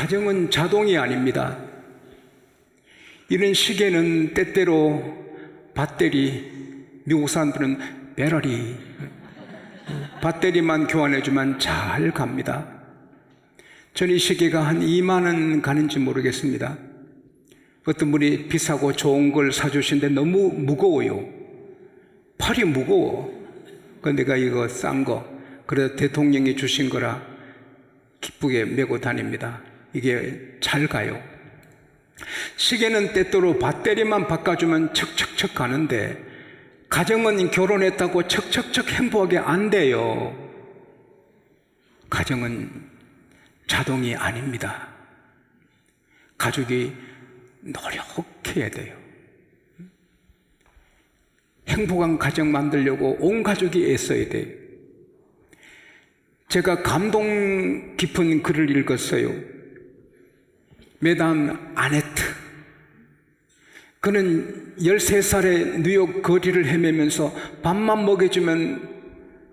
가정은 자동이 아닙니다. 이런 시계는 때때로 배터리, 미국 사람들은 배터리, 배터리만 교환해주면 잘 갑니다. 저는 이 시계가 한 2만 원 가는지 모르겠습니다. 어떤 분이 비싸고 좋은 걸 사주신데 너무 무거워요. 팔이 무거워. 그런데 내가 이거 싼 거, 그래서 대통령이 주신 거라 기쁘게 메고 다닙니다. 이게 잘 가요. 시계는 때때로 배터리만 바꿔주면 척척척 가는데 가정은 결혼했다고 척척척 행복하게 안 돼요. 가정은 자동이 아닙니다. 가족이 노력해야 돼요. 행복한 가정 만들려고 온 가족이 애써야 돼요. 제가 감동 깊은 글을 읽었어요. 메담 아네트. 그는 13살에 뉴욕 거리를 헤매면서 밥만 먹여주면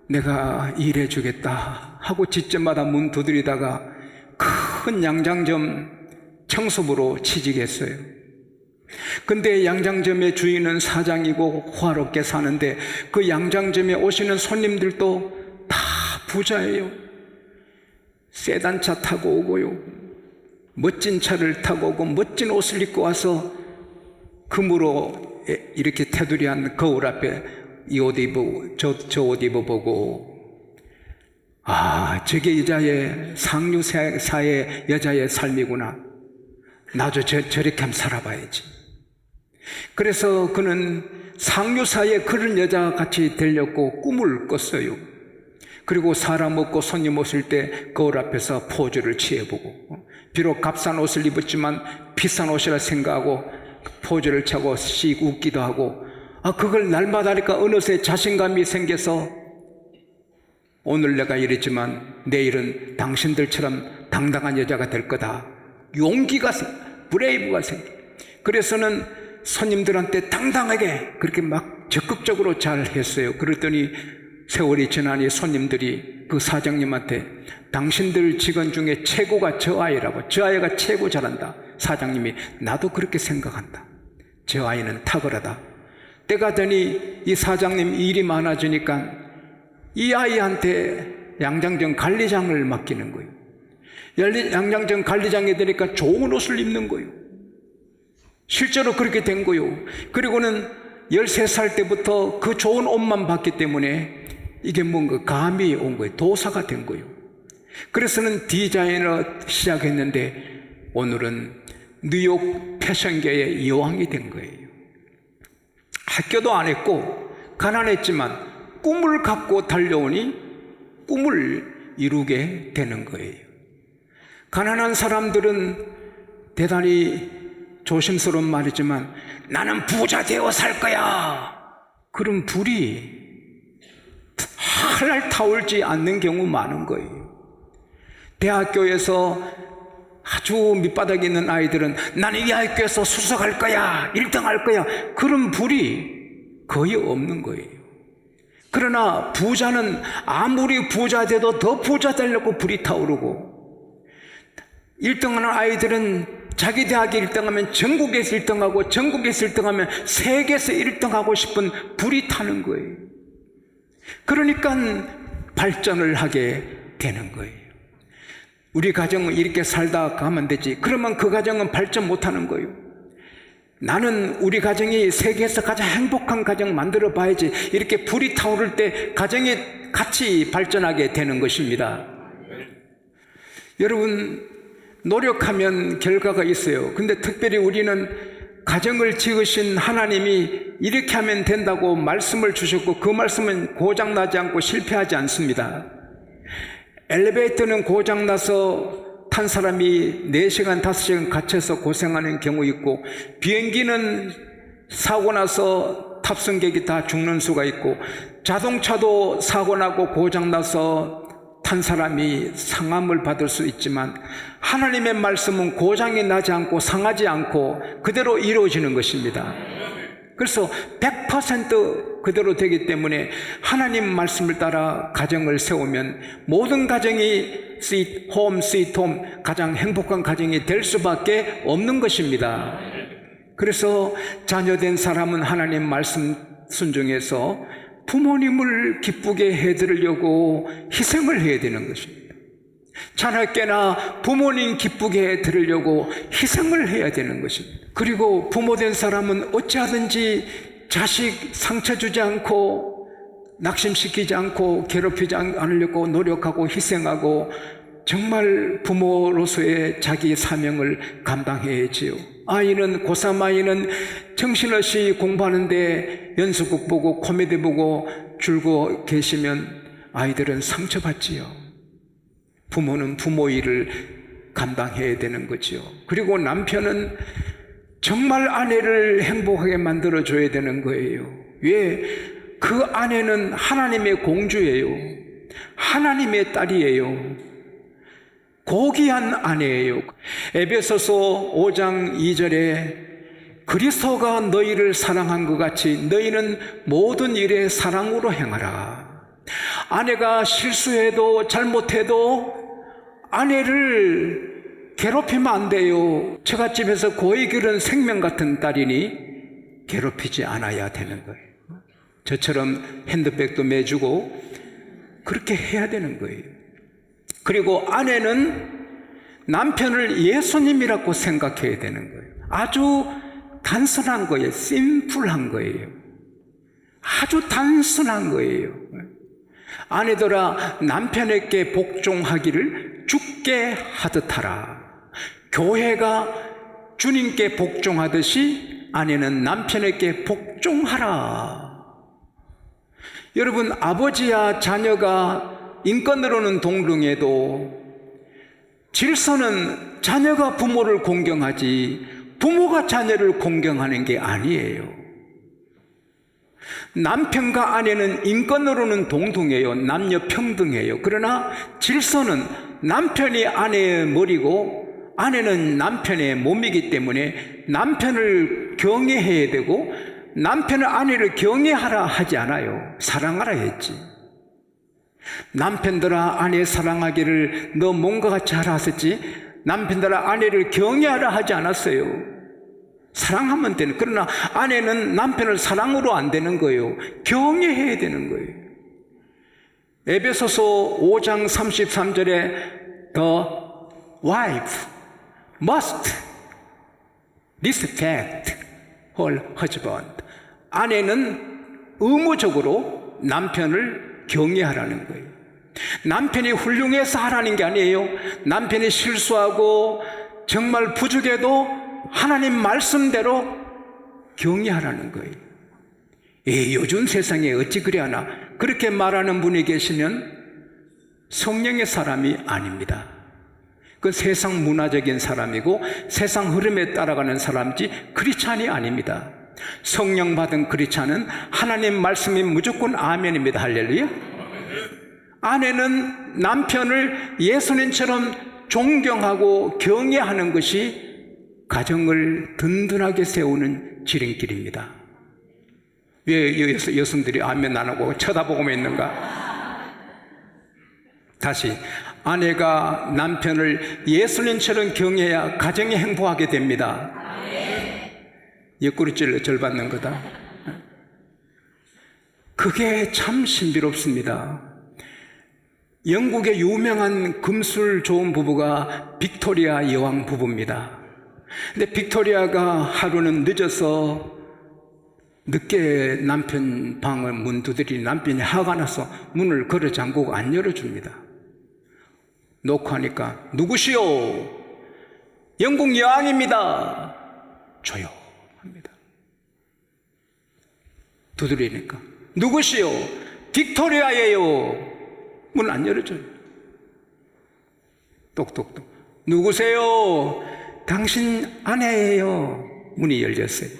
내가 일해주겠다 하고 집집마다 문 두드리다가 큰 양장점 청소부로 취직했어요. 근데 양장점의 주인은 사장이고 호화롭게 사는데 그 양장점에 오시는 손님들도 다 부자예요. 세단차 타고 오고요, 멋진 차를 타고 오고 멋진 옷을 입고 와서 금으로 이렇게 테두리한 거울 앞에 이 옷 입어 저 옷 입어보고, 아, 저게 여자의 상류사의 여자의 삶이구나. 나도 저렇게 한번 살아봐야지. 그래서 그는 상류사의 그런 여자같이 되려고 꿈을 꿨어요. 그리고 사람 없고 손님 오실 때 거울 앞에서 포즈를 취해보고, 비록 값싼 옷을 입었지만 비싼 옷이라 생각하고 포즈를 차고 씩 웃기도 하고, 그걸 날마다 하니까 어느새 자신감이 생겨서 오늘 내가 이랬지만 내일은 당신들처럼 당당한 여자가 될 거다. 용기가 브레이브가 생겨. 그래서는 손님들한테 당당하게 그렇게 막 적극적으로 잘 했어요. 그랬더니 세월이 지나니 손님들이 그 사장님한테 당신들 직원 중에 최고가 저 아이라고, 저 아이가 최고 잘한다. 사장님이 나도 그렇게 생각한다. 저 아이는 탁월하다. 때가 되니 이 사장님 일이 많아지니까 이 아이한테 양장점 관리장을 맡기는 거예요. 양장점 관리장이 되니까 좋은 옷을 입는 거예요. 실제로 그렇게 된 거예요. 그리고는 13살 때부터 그 좋은 옷만 봤기 때문에 이게 뭔가 감이 온 거예요. 도사가 된 거예요. 그래서는 디자이너 시작했는데 오늘은 뉴욕 패션계의 여왕이 된 거예요. 학교도 안 했고 가난했지만 꿈을 갖고 달려오니 꿈을 이루게 되는 거예요. 가난한 사람들은 대단히 조심스러운 말이지만 나는 부자 되어 살 거야, 그런 불이 하랄 타올지 않는 경우 많은 거예요. 대학교에서 아주 밑바닥에 있는 아이들은 나는 이 학교에서 수석할 거야, 1등 할 거야, 그런 불이 거의 없는 거예요. 그러나 부자는 아무리 부자 돼도 더 부자 되려고 불이 타오르고, 1등하는 아이들은 자기 대학에 1등하면 전국에서 1등하고 전국에서 1등하면 세계에서 1등하고 싶은 불이 타는 거예요. 그러니까 발전을 하게 되는 거예요. 우리 가정은 이렇게 살다 가면 되지, 그러면 그 가정은 발전 못하는 거예요. 나는 우리 가정이 세계에서 가장 행복한 가정 만들어 봐야지, 이렇게 불이 타오를 때 가정이 같이 발전하게 되는 것입니다. 여러분, 노력하면 결과가 있어요. 근데 특별히 우리는 가정을 지으신 하나님이 이렇게 하면 된다고 말씀을 주셨고 그 말씀은 고장나지 않고 실패하지 않습니다. 엘리베이터는 고장나서 탄 사람이 4시간, 5시간 갇혀서 고생하는 경우 있고, 비행기는 사고 나서 탑승객이 다 죽는 수가 있고, 자동차도 사고 나고 고장나서 탄 사람이 상함을 받을 수 있지만 하나님의 말씀은 고장이 나지 않고 상하지 않고 그대로 이루어지는 것입니다. 그래서 100% 그대로 되기 때문에 하나님 말씀을 따라 가정을 세우면 모든 가정이 홈, 스윗 홈, 가장 행복한 가정이 될 수밖에 없는 것입니다. 그래서 자녀된 사람은 하나님 말씀 순종해서 부모님을 기쁘게 해드리려고 희생을 해야 되는 것입니다. 자녀께나 부모님 기쁘게 해드리려고 희생을 해야 되는 것입니다. 그리고 부모된 사람은 어찌하든지 자식 상처 주지 않고 낙심시키지 않고 괴롭히지 않으려고 노력하고 희생하고 정말 부모로서의 자기 사명을 감당해야지요. 아이는 고3 아이는 정신없이 공부하는데 연수국 보고 코미디 보고 줄고 계시면 아이들은 상처받지요. 부모는 부모 일을 감당해야 되는 거지요. 그리고 남편은 정말 아내를 행복하게 만들어줘야 되는 거예요. 왜? 그 아내는 하나님의 공주예요. 하나님의 딸이에요. 고귀한 아내예요. 에베소서 5장 2절에 그리스도가 너희를 사랑한 것 같이 너희는 모든 일에 사랑으로 행하라. 아내가 실수해도 잘못해도 아내를 괴롭히면 안 돼요. 처갓집에서 고이 기른 생명 같은 딸이니 괴롭히지 않아야 되는 거예요. 저처럼 핸드백도 매주고 그렇게 해야 되는 거예요. 그리고 아내는 남편을 예수님이라고 생각해야 되는 거예요. 아주 단순한 거예요. 심플한 거예요. 아주 단순한 거예요. 아내들아 남편에게 복종하기를 주께 하듯 하라. 교회가 주님께 복종하듯이 아내는 남편에게 복종하라. 여러분, 아버지야 자녀가 인권으로는 동등해도 질서는 자녀가 부모를 공경하지 부모가 자녀를 공경하는 게 아니에요. 남편과 아내는 인권으로는 동등해요. 남녀 평등해요. 그러나 질서는 남편이 아내의 머리고 아내는 남편의 몸이기 때문에 남편을 경외해야 되고 남편은 아내를 경외하라 하지 않아요. 사랑하라 했지. 남편들아 아내 사랑하기를 너 몸과 같이 하라 하셨지 남편들아 아내를 경외하라 하지 않았어요. 사랑하면 되는. 그러나 아내는 남편을 사랑으로 안 되는 거예요. 경외해야 되는 거예요. 에베소서 5장 33절에 The wife must respect her husband. 아내는 의무적으로 남편을 경외하라는 거예요. 남편이 훌륭해서 하라는 게 아니에요. 남편이 실수하고 정말 부족해도 하나님 말씀대로 경외하라는 거예요. 요즘 세상에 어찌 그래 하나 그렇게 말하는 분이 계시면 성령의 사람이 아닙니다. 그 세상 문화적인 사람이고 세상 흐름에 따라가는 사람이지 크리스찬이 아닙니다. 성령 받은 크리스찬은 하나님 말씀이 무조건 아멘입니다. 할렐루야. 아내는 남편을 예수님처럼 존경하고 경외하는 것이 가정을 든든하게 세우는 지름길입니다. 왜 여성들이 아멘 안 하고 쳐다보고만 있는가? 다시, 아내가 남편을 예수님처럼 경외해야 가정이 행복하게 됩니다. 옆구리찔러 절 받는 거다. 그게 참 신비롭습니다. 영국의 유명한 금술 좋은 부부가 빅토리아 여왕 부부입니다. 근데 빅토리아가 하루는 늦어서 늦게 남편 방을 문 두드리니 남편이 화가 나서 문을 걸어 잠그고 안 열어줍니다. 놓고 하니까 누구시오? 영국 여왕입니다. 조용합니다. 두드리니까 누구시오? 빅토리아예요. 문 안 열어줘요. 똑똑똑. 누구세요? 당신 아내예요. 문이 열렸어요.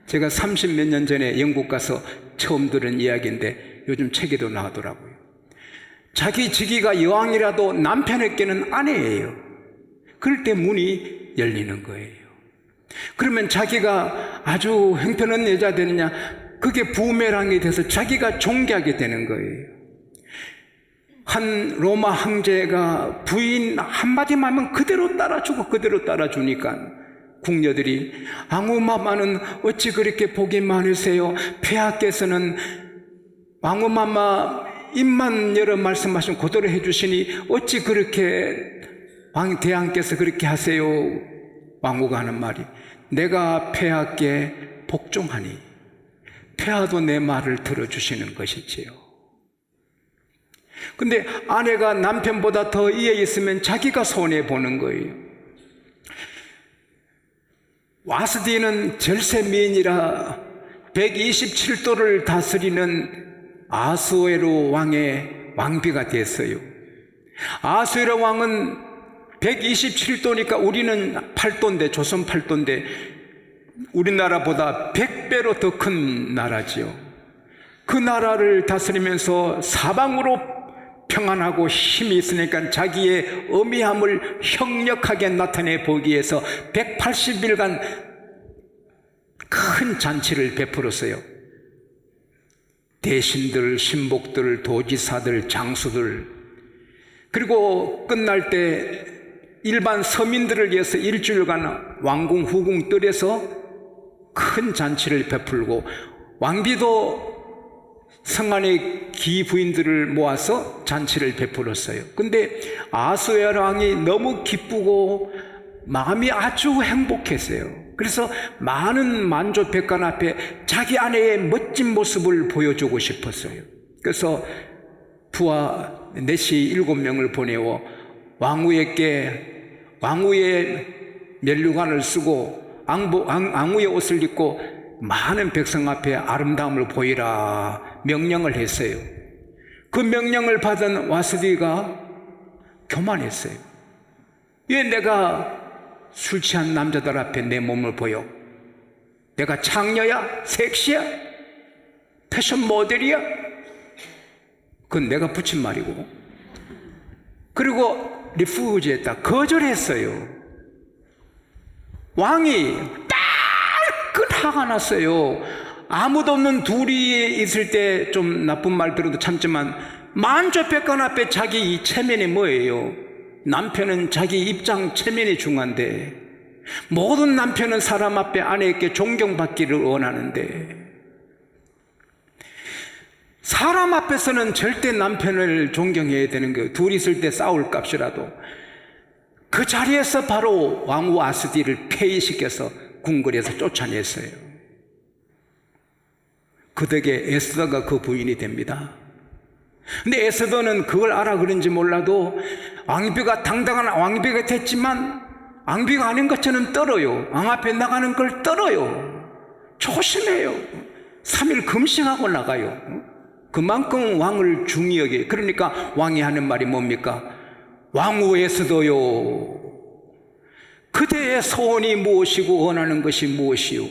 제가 30몇 년 전에 영국 가서 처음 들은 이야기인데 요즘 책에도 나오더라고요. 자기 직위가 여왕이라도 남편에게는 아내예요. 그럴 때 문이 열리는 거예요. 그러면 자기가 아주 형편없는 여자 되느냐? 그게 부메랑이 돼서 자기가 존귀하게 되는 거예요. 한 로마 황제가 부인 한마디만 하면 그대로 따라주고 그대로 따라주니까 궁녀들이 왕후마마는 어찌 그렇게 복이 많으세요? 폐하께서는 왕후마마 입만 열어 말씀하시면 그대로 해주시니 어찌 그렇게 대왕께서 그렇게 하세요? 왕후가 하는 말이 내가 폐하께 복종하니 폐하도 내 말을 들어주시는 것이지요. 근데 아내가 남편보다 더 이해 있으면 자기가 손해보는 거예요. 와스디는 절세미인이라 127도를 다스리는 아수에로 왕의 왕비가 됐어요. 아수에로 왕은 127도니까 우리는 8도인데, 조선 8도인데 우리나라보다 100배로 더 큰 나라지요. 그 나라를 다스리면서 사방으로 평안하고 힘이 있으니까 자기의 어미함을 형력하게 나타내 보기 위해서 180일간 큰 잔치를 베풀었어요. 대신들, 신복들, 도지사들, 장수들, 그리고 끝날 때 일반 서민들을 위해서 일주일간 왕궁 후궁 뜰에서 큰 잔치를 베풀고 왕비도 성안의 기부인들을 모아서 잔치를 베풀었어요. 근데 아수에로 왕이 너무 기쁘고 마음이 아주 행복했어요. 그래서 많은 만조 백관 앞에 자기 아내의 멋진 모습을 보여주고 싶었어요. 그래서 부하 내시 7명을 보내어 왕후의 면류관을 쓰고 왕후의 옷을 입고 많은 백성 앞에 아름다움을 보이라 명령을 했어요. 그 명령을 받은 와스디가 교만했어요. 왜 내가 술 취한 남자들 앞에 내 몸을 보여? 내가 창녀야? 섹시야? 패션 모델이야? 그건 내가 붙인 말이고. 그리고 리푸즈했다. 거절했어요. 왕이 따끈 화가 났어요. 아무도 없는 둘이 있을 때 좀 나쁜 말 들어도 참지만 만조백관 앞에 자기 이 체면이 뭐예요? 남편은 자기 입장 체면이 중요한데 모든 남편은 사람 앞에 아내에게 존경받기를 원하는데 사람 앞에서는 절대 남편을 존경해야 되는 거예요. 둘이 있을 때 싸울 값이라도. 그 자리에서 바로 왕후 아스디를 폐위시켜서 궁궐에서 쫓아냈어요. 그 덕에 에스더가 그 부인이 됩니다. 근데 에스더는 그걸 알아 그런지 몰라도 왕비가 당당한 왕비가 됐지만 왕비가 아닌 것처럼 떨어요. 왕 앞에 나가는 걸 떨어요. 조심해요. 3일 금식하고 나가요. 그만큼 왕을 중히 여겨요. 그러니까 왕이 하는 말이 뭡니까? 왕후에서도요, 그대의 소원이 무엇이고 원하는 것이 무엇이요?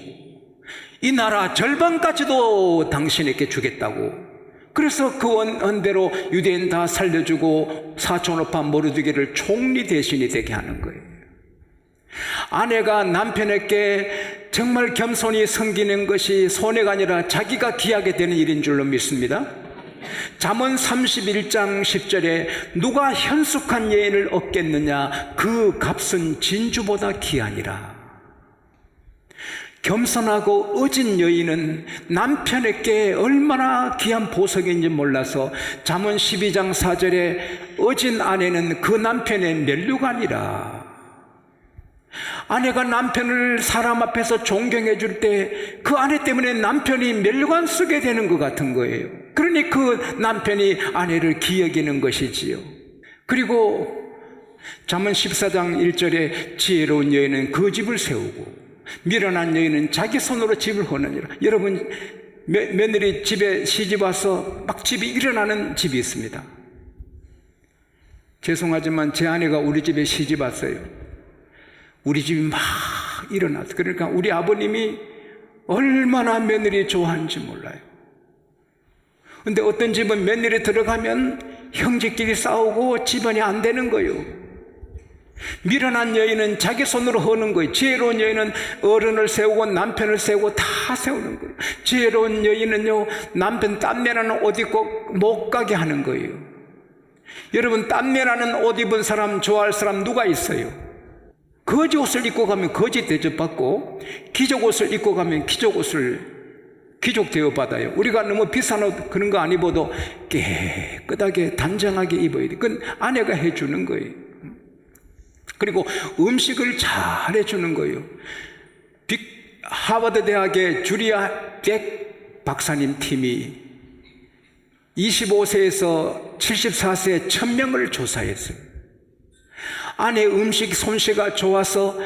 이 나라 절반까지도 당신에게 주겠다고. 그래서 그 언대로 유대인 다 살려주고 사촌오빠 모르드게를 총리 대신이 되게 하는 거예요. 아내가 남편에게 정말 겸손히 섬기는 것이 손해가 아니라 자기가 귀하게 되는 일인 줄로 믿습니다. 잠언 31장 10절에 누가 현숙한 여인을 얻겠느냐? 그 값은 진주보다 귀하니라. 겸손하고 어진 여인은 남편에게 얼마나 귀한 보석인지 몰라서 잠언 12장 4절에 어진 아내는 그 남편의 면류관이라. 아내가 남편을 사람 앞에서 존경해 줄 때 그 아내 때문에 남편이 면류관 쓰게 되는 것 같은 거예요. 그러니 그 남편이 아내를 기여기는 것이지요. 그리고 잠언 14장 1절에 지혜로운 여인은 그 집을 세우고 미련한 여인은 자기 손으로 집을 허느니라. 여러분, 며느리 집에 시집 와서 막 집이 일어나는 집이 있습니다. 죄송하지만 제 아내가 우리 집에 시집 왔어요. 우리 집이 막 일어났어요. 그러니까 우리 아버님이 얼마나 며느리 좋아하는지 몰라요. 근데 어떤 집은 며느리 들어가면 형제끼리 싸우고 집안이 안 되는 거예요. 미련한 여인은 자기 손으로 하는 거예요. 지혜로운 여인은 어른을 세우고 남편을 세우고 다 세우는 거예요. 지혜로운 여인은요, 남편 땀내나는 옷 입고 못 가게 하는 거예요. 여러분, 땀내나는 옷 입은 사람 좋아할 사람 누가 있어요? 거지 옷을 입고 가면 거지 대접받고, 귀족 옷을 입고 가면 귀족 대우받아요. 우리가 너무 비싼 옷 그런 거 안 입어도 깨끗하게 단정하게 입어야 돼. 그건 아내가 해주는 거예요. 그리고 음식을 잘 해주는 거예요. 하버드 대학의 주리아 백 박사님 팀이 25세에서 74세 1000명을 조사했어요. 아내 음식 솜씨가 좋아서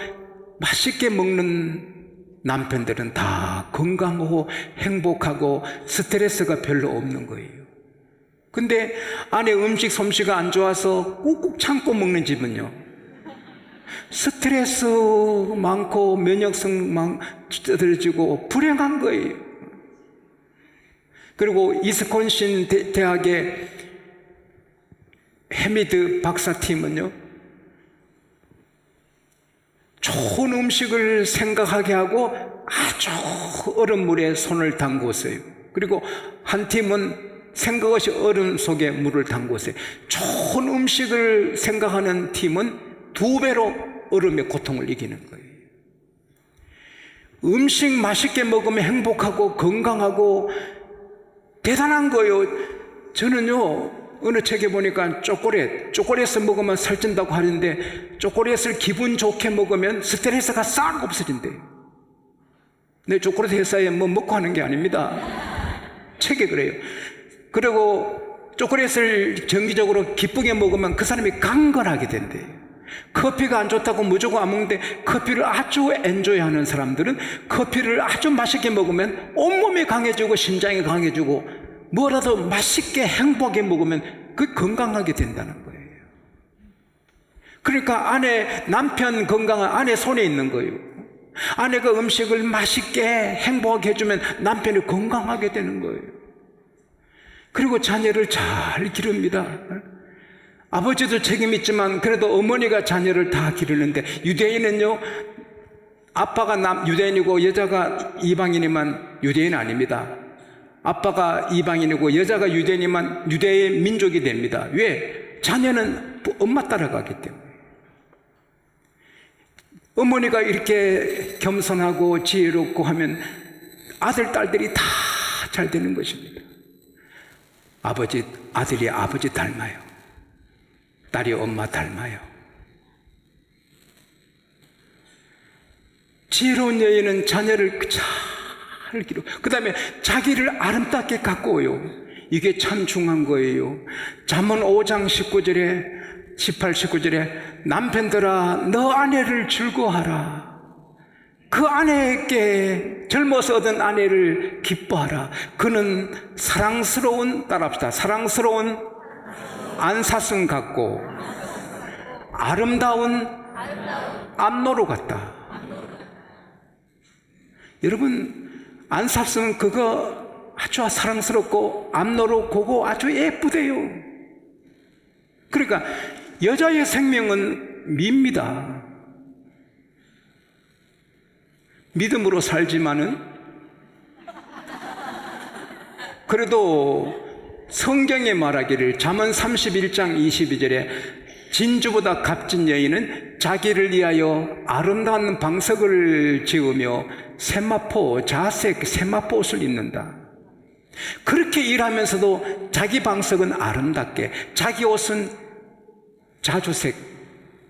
맛있게 먹는 남편들은 다 건강하고 행복하고 스트레스가 별로 없는 거예요. 근데 아내 음식 솜씨가 안 좋아서 꾹꾹 참고 먹는 집은요, 스트레스 많고 면역성 떨어지고 불행한 거예요. 그리고 이스콘신 대학의 해미드 박사팀은요, 좋은 음식을 생각하게 하고 아주 얼음 물에 손을 담궜어요. 그리고 한 팀은 생각 없이 얼음 속에 물을 담궜어요. 좋은 음식을 생각하는 팀은 2배로 얼음의 고통을 이기는 거예요. 음식 맛있게 먹으면 행복하고 건강하고 대단한 거예요. 저는요, 어느 책에 보니까 초콜릿을 먹으면 살찐다고 하는데, 초콜릿을 기분 좋게 먹으면 스트레스가 싹 없어진대요. 내 초콜릿 회사에 뭐 먹고 하는 게 아닙니다. 책에 그래요. 그리고 초콜릿을 정기적으로 기쁘게 먹으면 그 사람이 강건하게 된대요. 커피가 안 좋다고 무조건 안 먹는데, 커피를 아주 엔조이하는 사람들은 커피를 아주 맛있게 먹으면 온몸이 강해지고 심장이 강해지고, 뭐라도 맛있게 행복하게 먹으면 그 건강하게 된다는 거예요. 그러니까 남편 건강은 아내 손에 있는 거예요. 아내가 음식을 맛있게 행복하게 해주면 남편이 건강하게 되는 거예요. 그리고 자녀를 잘 기릅니다. 아버지도 책임이 있지만 그래도 어머니가 자녀를 다 기르는데, 유대인은요, 아빠가 유대인이고 여자가 이방인이면 유대인 아닙니다. 아빠가 이방인이고 여자가 유대인이면 유대의 민족이 됩니다. 왜? 자녀는 엄마 따라가기 때문에. 어머니가 이렇게 겸손하고 지혜롭고 하면 아들, 딸들이 다 잘 되는 것입니다. 아들이 아버지 닮아요. 딸이 엄마 닮아요. 지혜로운 여인은 자녀를 잘 기르고, 그 다음에 자기를 아름답게 가꾸어요. 이게 참 중요한 거예요. 잠언 5장 18, 19절에 남편들아, 너 아내를 즐거워하라. 그 아내에게 젊어서 얻은 아내를 기뻐하라. 그는 사랑스러운, 따라합시다, 사랑스러운 안사슴 같고 아름다운 암노루 같다. 여러분, 안사슴은 그거 아주 사랑스럽고 암노루 그거 아주 예쁘대요. 그러니까 여자의 생명은 밉니다. 믿음으로 살지만은 그래도 성경에 말하기를, 잠언 31장 22절에 진주보다 값진 여인은 자기를 위하여 아름다운 방석을 지으며 자색 세마포 옷을 입는다. 그렇게 일하면서도 자기 방석은 아름답게, 자기 옷은 자주색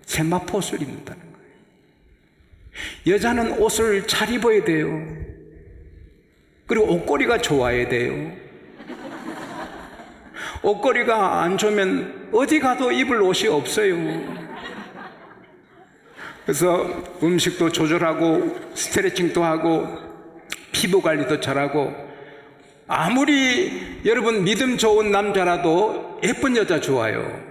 세마포 옷을 입는다는 거예요. 여자는 옷을 잘 입어야 돼요. 그리고 옷걸이가 좋아야 돼요. 옷걸이가 안 좋으면 어디 가도 입을 옷이 없어요. 그래서 음식도 조절하고 스트레칭도 하고 피부 관리도 잘하고, 아무리 여러분 믿음 좋은 남자라도 예쁜 여자 좋아요.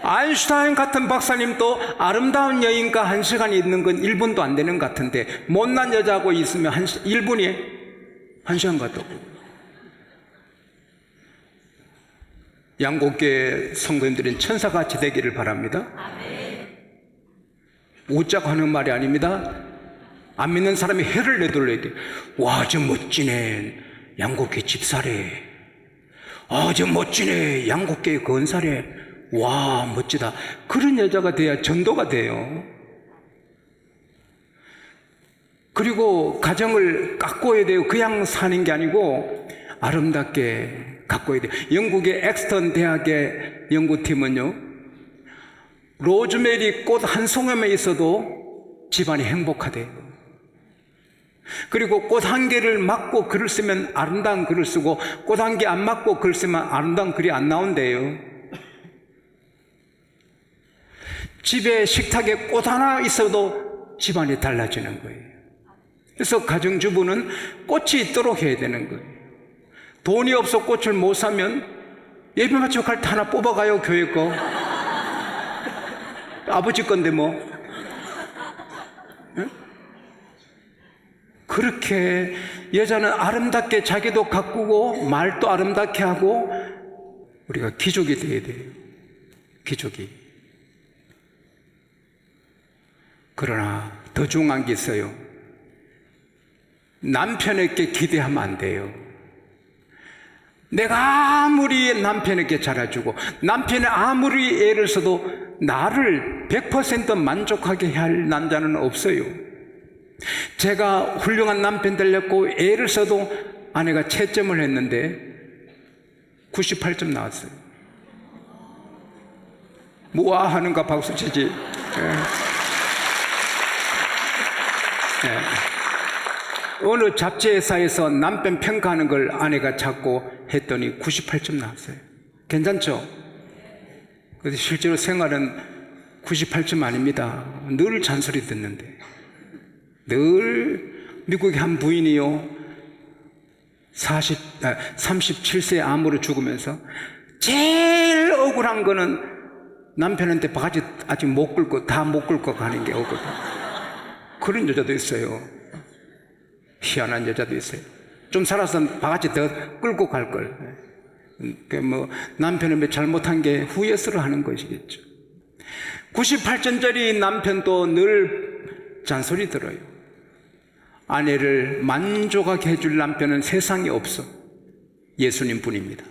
아인슈타인 같은 박사님도 아름다운 여인과 1시간 있는 건 1분도 안 되는 것 같은데, 못난 여자하고 있으면 1분이 1시간 같다고. 양곡교회 성도님들은 천사같이 되기를 바랍니다. 웃자고 하는 말이 아닙니다. 안 믿는 사람이 해를 내둘러야 돼. 와, 저 멋지네, 양곡교회 집사래. 아, 저 멋지네, 양곡교회 건사래. 와, 멋지다. 그런 여자가 돼야 전도가 돼요. 그리고 가정을 가꿔야 돼요. 그냥 사는 게 아니고 아름답게 가꿔야 돼요. 영국의 엑스턴 대학의 연구팀은요, 로즈메리 꽃 한 송이만 있어도 집안이 행복하대요. 그리고 꽃 한 개를 막고 글을 쓰면 아름다운 글을 쓰고, 꽃 한 개 안 막고 글 쓰면 아름다운 글이 안 나온대요. 집에 식탁에 꽃 하나 있어도 집안이 달라지는 거예요. 그래서 가정주부는 꽃이 있도록 해야 되는 거예요. 돈이 없어 꽃을 못 사면 예배 마치고 갈 때 하나 뽑아가요, 교회 거. 아버지 건데 뭐. 네? 그렇게 여자는 아름답게 자기도 가꾸고 말도 아름답게 하고, 우리가 귀족이 돼야 돼요. 귀족이. 그러나 더 중요한 게 있어요. 남편에게 기대하면 안 돼요. 내가 아무리 남편에게 잘해주고 남편이 아무리 애를 써도 나를 100% 만족하게 할 남자는 없어요. 제가 훌륭한 남편 되려고 애를 써도 아내가 채점을 했는데 98점 나왔어요. 뭐아 하는가 박수치지. 어느 잡지 회사에서 남편 평가하는 걸 아내가 자꾸 했더니 98점 나왔어요. 괜찮죠? 그런데 실제로 생활은 98점 아닙니다. 늘 잔소리 듣는데. 늘 미국의 한 부인이요, 37세 암으로 죽으면서 제일 억울한 거는 남편한테 바가지 아직 못 긁고 다 못 긁고 가는 게 억울해. 그런 여자도 있어요. 희한한 여자도 있어요. 좀 살아서 바가지 더 끌고 갈 걸. 뭐 남편은 잘못한 게 후회스러 하는 것이겠죠. 98점짜리 남편도 늘 잔소리 들어요. 아내를 만족하게 해줄 남편은 세상에 없어. 예수님 뿐입니다.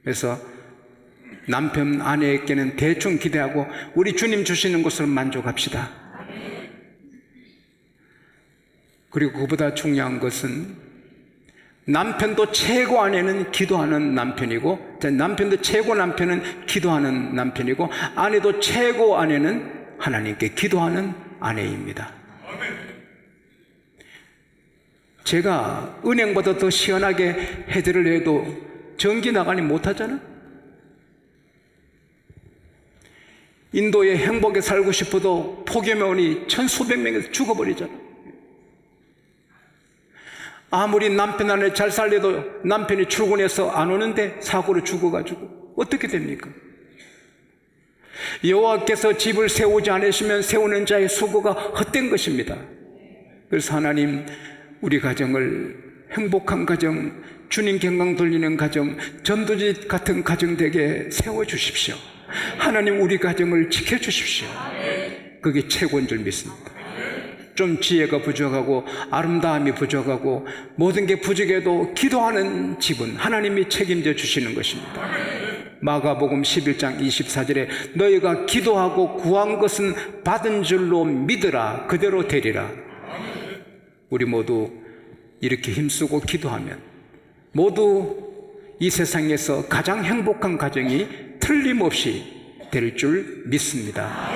그래서 남편, 아내에게는 대충 기대하고 우리 주님 주시는 것으로 만족합시다. 그리고 그보다 중요한 것은 남편도 최고 아내는 기도하는 남편이고, 남편도 최고 남편은 기도하는 남편이고, 아내도 최고 아내는 하나님께 기도하는 아내입니다. 제가 은행보다 더 시원하게 헤드를 해도 전기 나가니 못하잖아. 인도의 행복에 살고 싶어도 폭염에 천수백 명이 죽어버리잖아. 아무리 남편 아내 잘 살려도 남편이 출근해서 안 오는데 사고로 죽어가지고 어떻게 됩니까? 여호와께서 집을 세우지 않으시면 세우는 자의 수고가 헛된 것입니다. 그래서 하나님, 우리 가정을 행복한 가정, 주님 경강 돌리는 가정, 전도지 같은 가정 되게 세워주십시오. 하나님, 우리 가정을 지켜주십시오. 그게 최고인 줄 믿습니다. 좀 지혜가 부족하고 아름다움이 부족하고 모든 게 부족해도 기도하는 집은 하나님이 책임져 주시는 것입니다. 마가복음 11장 24절에 너희가 기도하고 구한 것은 받은 줄로 믿으라, 그대로 되리라. 우리 모두 이렇게 힘쓰고 기도하면 모두 이 세상에서 가장 행복한 가정이 틀림없이 될 줄 믿습니다.